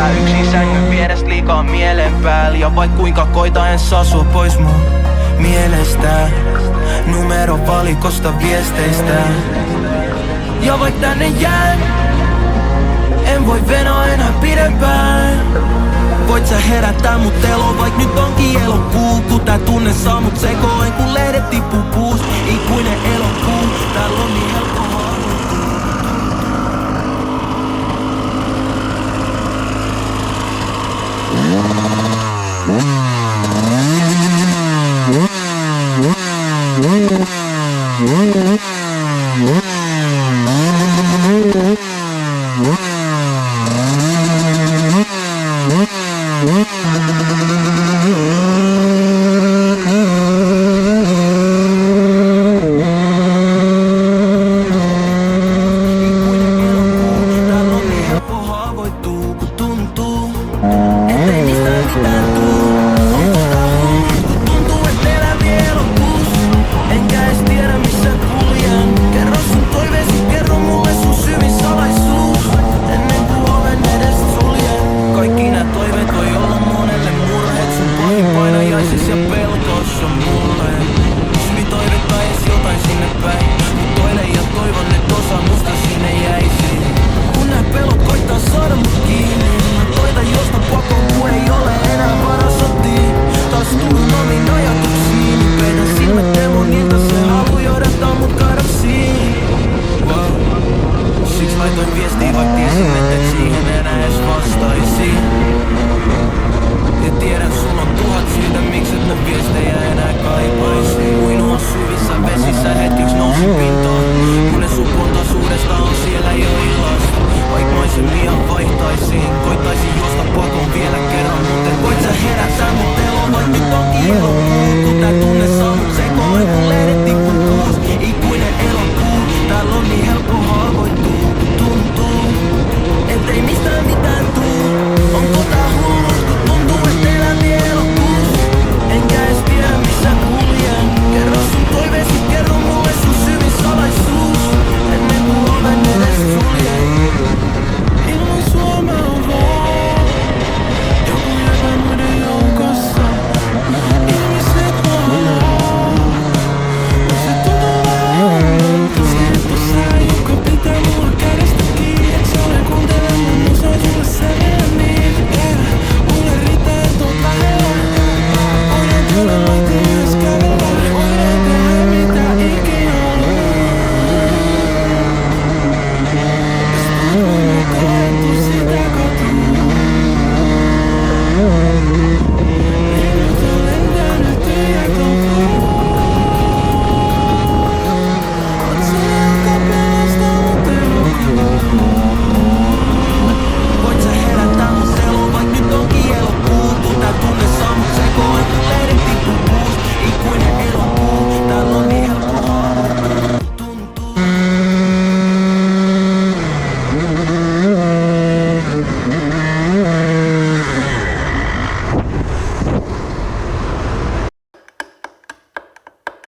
herää yksin sängyn vierestä liikaa mielen päällä. Ja vaik kuinka koita en saa sua pois mun mielestä. Numero valikosta viesteistä. Ja vaik tänne jään, en voi venoa enää pidempään. Voit sä herättää mut eloon, vaik nyt onkin elokuu. Kun tää tunne saa mut sekoen, kun lehdet tippuu puus. Ikuinen elokuu, täällä on niin helppo